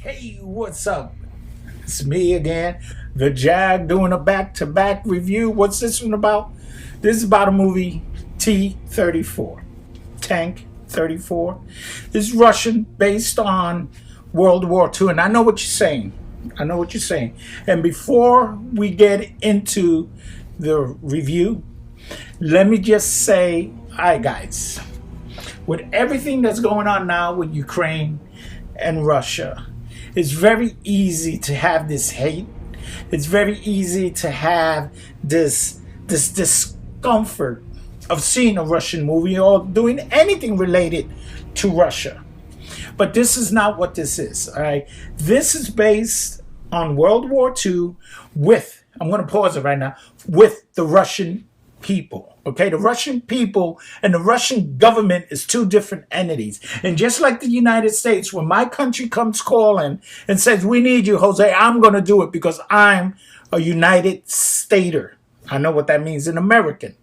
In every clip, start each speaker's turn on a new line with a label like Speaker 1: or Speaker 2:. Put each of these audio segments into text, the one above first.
Speaker 1: Hey, what's up? It's me again, the Jag, doing a back-to-back review. What's this one about? This is about a movie, T-34, Tank 34. This is Russian, based on World War II, and I know what you're saying. I know what you're saying. And before we get into the review, let me just say, hi guys, with everything that's going on now with Ukraine and Russia, it's very easy to have this hate. It's very easy to have this discomfort of seeing a Russian movie or doing anything related to Russia. But this is not what this is, all right? This is based on World War II with, I'm going to pause it right now, with the Russian people, okay? The Russian people and the Russian government is two different entities. And just like the United States, when my country comes calling and says, we need you, Jose, I'm going to do it because I'm a United Stater. I know what that means in American.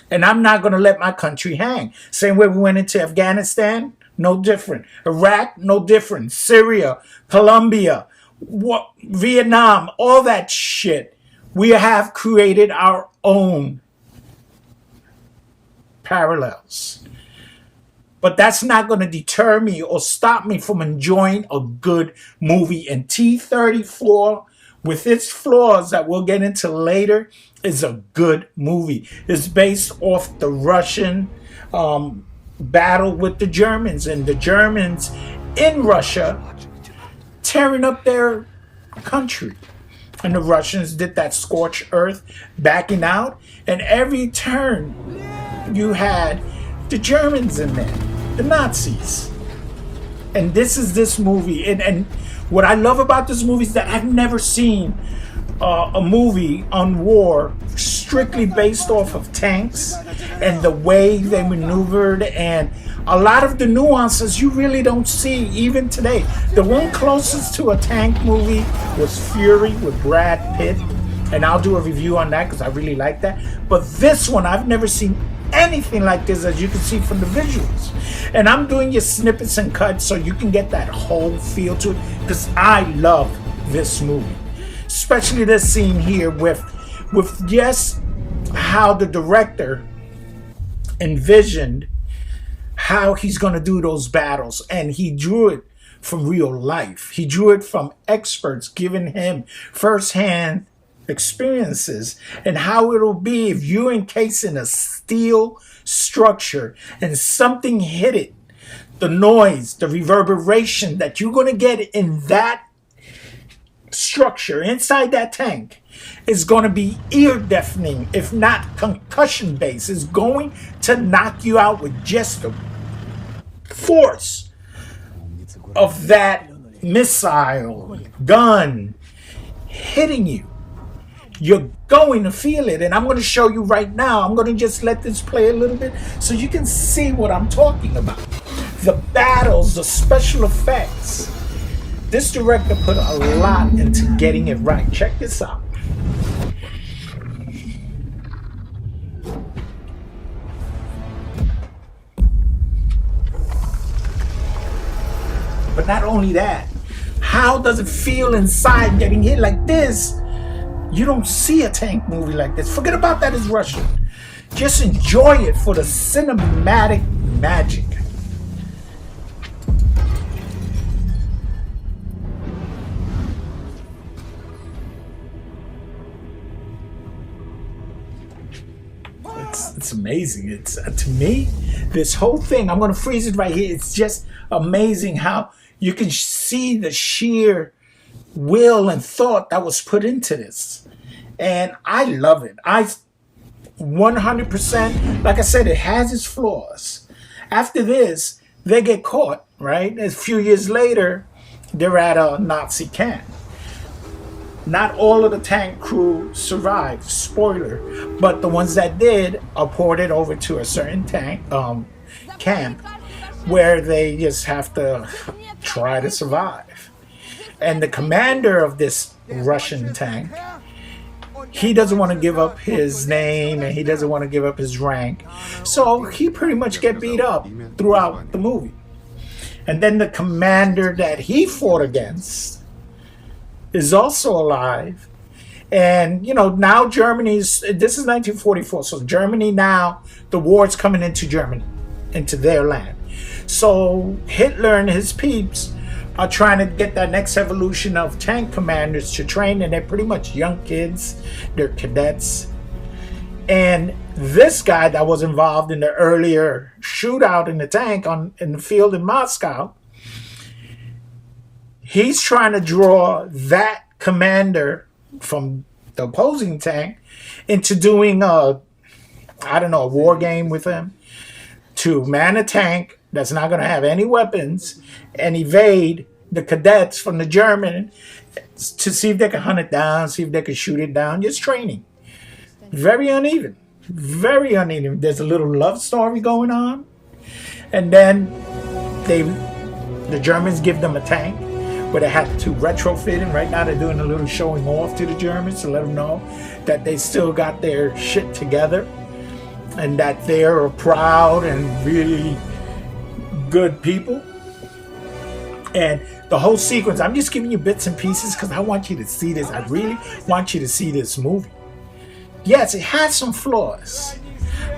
Speaker 1: And I'm not going to let my country hang. Same way we went into Afghanistan, no different. Iraq, no different. Syria, Colombia, Vietnam, all that shit. We have created our own parallels. But that's not going to deter me or stop me from enjoying a good movie. And T-34, with its flaws that we'll get into later, is a good movie. It's based off the Russian battle with the Germans, and the Germans in Russia tearing up their country. And the Russians did that scorched earth, backing out, and every turn you had the Germans in there, the Nazis. And this is this movie. And what I love about this movie is that I've never seen a movie on war strictly based off of tanks and the way they maneuvered, and a lot of the nuances you really don't see even today. The one closest to a tank movie was Fury with Brad Pitt, and I'll do a review on that because I really like that. But this one, I've never seen anything like this, as you can see from the visuals. And I'm doing your snippets and cuts so you can get that whole feel to it, because I love this movie. Especially this scene here with just how the director envisioned how he's going to do those battles. And he drew it from real life. He drew it from experts giving him firsthand experiences and how it'll be if you're encased in a steel structure and something hit it. The noise, the reverberation that you're going to get in that structure inside that tank is going to be ear deafening, if not concussion based. It's going to knock you out with just the force of that missile gun hitting you. You're going to feel it, and I'm going to show you right now. I'm going to just let this play a little bit so you can see what I'm talking about. The battles, the special effects. This director put a lot into getting it right. Check this out. But not only that, how does it feel inside getting hit like this? You don't see a tank movie like this. Forget about that as Russian. Just enjoy it for the cinematic magic. It's amazing. It's to me, this whole thing, I'm going to freeze it right here. It's just amazing how you can see the sheer will and thought that was put into this. And I love it. I 100%, like I said, it has its flaws. After this, they get caught, right? A few years later, they're at a Nazi camp. Not all of the tank crew survived, spoiler, but the ones that did are ported over to a certain tank camp where they just have to try to survive. And the commander of this Russian tank, he doesn't want to give up his name and he doesn't want to give up his rank. So he pretty much get beat up throughout the movie. And then the commander that he fought against is also alive. And, now this is 1944. So Germany now, the war's coming into Germany, into their land. So Hitler and his peeps are trying to get that next evolution of tank commanders to train. And they're pretty much young kids. They're cadets. And this guy that was involved in the earlier shootout in the tank in the field in Moscow, he's trying to draw that commander from the opposing tank into doing a war game with him to man a tank that's not going to have any weapons and evade the cadets from the German to see if they can hunt it down, see if they can shoot it down. Just training. Very uneven. Very uneven. There's a little love story going on. And then the Germans give them a tank where they had to retrofit it. Right now they're doing a little showing off to the Germans to let them know that they still got their shit together and that they're proud and really good people. And the whole sequence, I'm just giving you bits and pieces because I want you to see this. I really want you to see this movie. Yes, it has some flaws,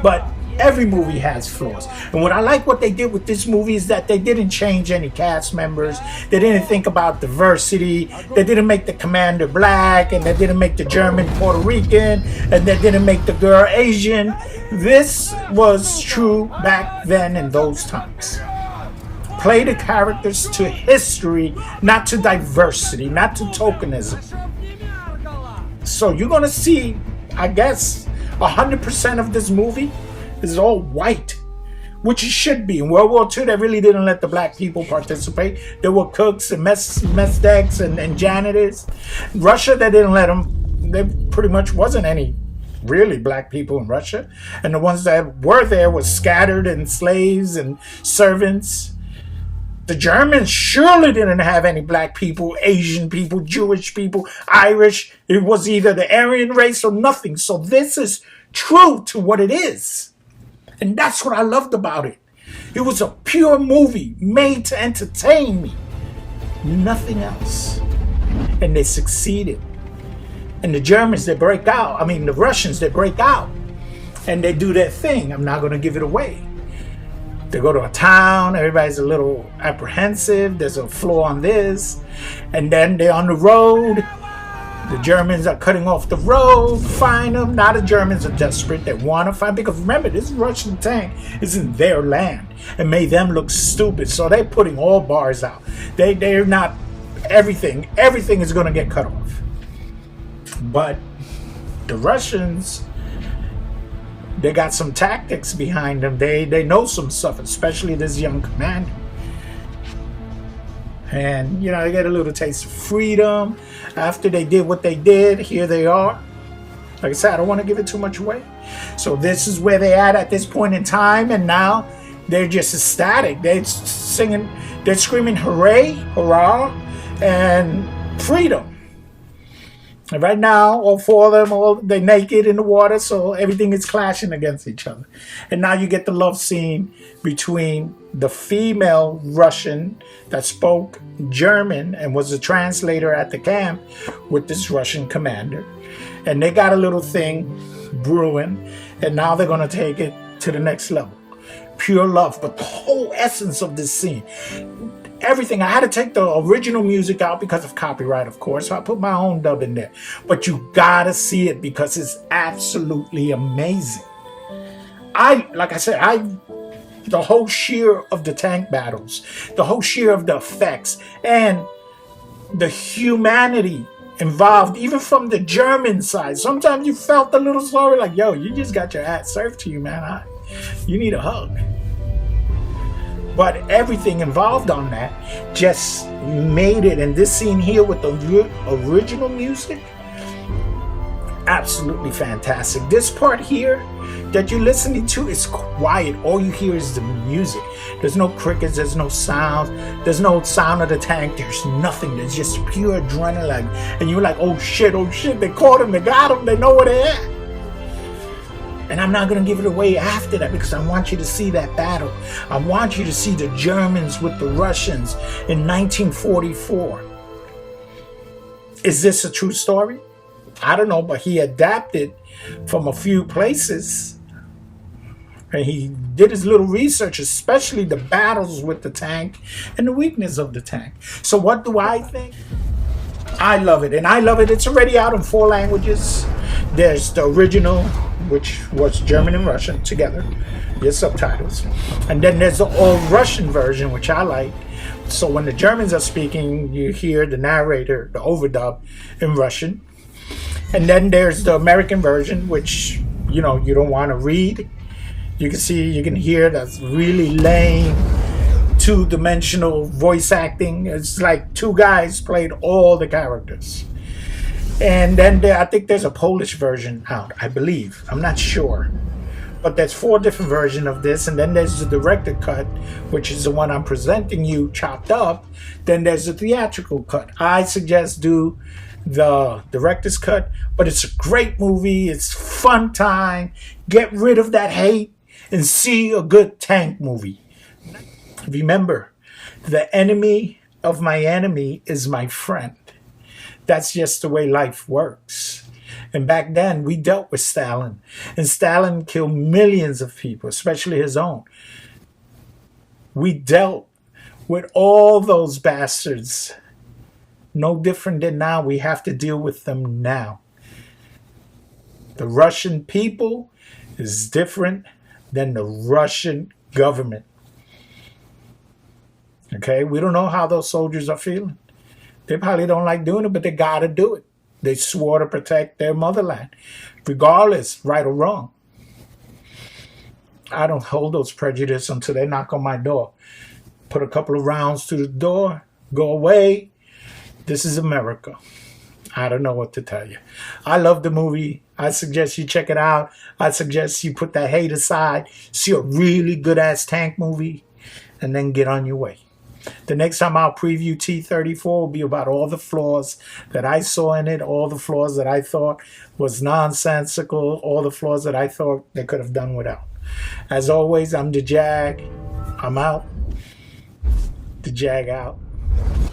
Speaker 1: but every movie has flaws. And what they did with this movie is that they didn't change any cast members. They didn't think about diversity. They didn't make the commander black, and they didn't make the German Puerto Rican, and they didn't make the girl Asian. This was true back then in those times. Play the characters to history, not to diversity, not to tokenism. So you're going to see, I guess, 100% of this movie is all white, which it should be. In World War II, they really didn't let the black people participate. There were cooks and mess decks and janitors. Russia, they didn't let them. There pretty much wasn't any really black people in Russia. And the ones that were there were scattered and slaves and servants. The Germans surely didn't have any black people, Asian people, Jewish people, Irish. It was either the Aryan race or nothing. So this is true to what it is. And that's what I loved about it. It was a pure movie made to entertain me. Nothing else. And they succeeded. And the Germans, they break out. The Russians, they break out. And they do their thing. I'm not going to give it away. They go to a town, everybody's a little apprehensive, there's a flaw on this, and then they're on the road, the Germans are cutting off the road, find them. Now the Germans are desperate, they want to find, because remember, this Russian tank is in their land, and made them look stupid, so they're putting all bars out. They're not, everything is going to get cut off. But the Russians, they got some tactics behind them. They know some stuff, especially this young commander. And, they get a little taste of freedom. After they did what they did, here they are. Like I said, I don't want to give it too much away. So this is where they're at this point in time. And now they're just ecstatic. They're singing, they're screaming, hooray, hurrah, and freedom. And right now, all four of them, they're naked in the water, so everything is clashing against each other. And now you get the love scene between the female Russian that spoke German and was a translator at the camp with this Russian commander. And they got a little thing brewing, and now they're going to take it to the next level. Pure love, but the whole essence of this scene, everything. I had to take the original music out because of copyright, of course. So I put my own dub in there. But you gotta see it because it's absolutely amazing. Like I said, the whole sheer of the tank battles, the whole sheer of the effects, and the humanity involved, even from the German side. Sometimes you felt a little sorry, like, yo, you just got your ass served to you, man. You need a hug. But everything involved on that just made it. And this scene here with the original music, absolutely fantastic. This part here that you're listening to is quiet. All you hear is the music. There's no crickets, there's no sounds, there's no sound of the tank, there's nothing. There's just pure adrenaline. And you're like, oh shit, they caught him, they got him, they know where they're at. And I'm not going to give it away after that because I want you to see that battle. I want you to see the Germans with the Russians in 1944. Is this a true story? I don't know, but he adapted from a few places. And he did his little research, especially the battles with the tank and the weakness of the tank. So what do I think? I love it, and I love it. It's already out in 4 languages. There's the original, which was German and Russian together, there's subtitles. And then there's the all Russian version, which I like. So when the Germans are speaking, you hear the narrator, the overdub in Russian. And then there's the American version, which, you know, you don't want to read. You can see, you can hear that's really lame, 2-dimensional voice acting. It's like 2 guys played all the characters. And then I think there's a Polish version out, I believe. I'm not sure. But there's 4 different versions of this. And then there's the director cut, which is the one I'm presenting you chopped up. Then there's the theatrical cut. I suggest do the director's cut. But it's a great movie. It's fun time. Get rid of that hate and see a good tank movie. Remember, the enemy of my enemy is my friend. That's just the way life works. And back then, we dealt with Stalin. And Stalin killed millions of people, especially his own. We dealt with all those bastards. No different than now. We have to deal with them now. The Russian people is different than the Russian government. Okay? We don't know how those soldiers are feeling. They probably don't like doing it, but they got to do it. They swore to protect their motherland, regardless, right or wrong. I don't hold those prejudices until they knock on my door. Put a couple of rounds through the door, go away. This is America. I don't know what to tell you. I love the movie. I suggest you check it out. I suggest you put that hate aside, see a really good-ass tank movie, and then get on your way. The next time I'll preview T-34 will be about all the flaws that I saw in it, all the flaws that I thought was nonsensical, all the flaws that I thought they could have done without. As always, I'm the Jag. I'm out. The Jag out.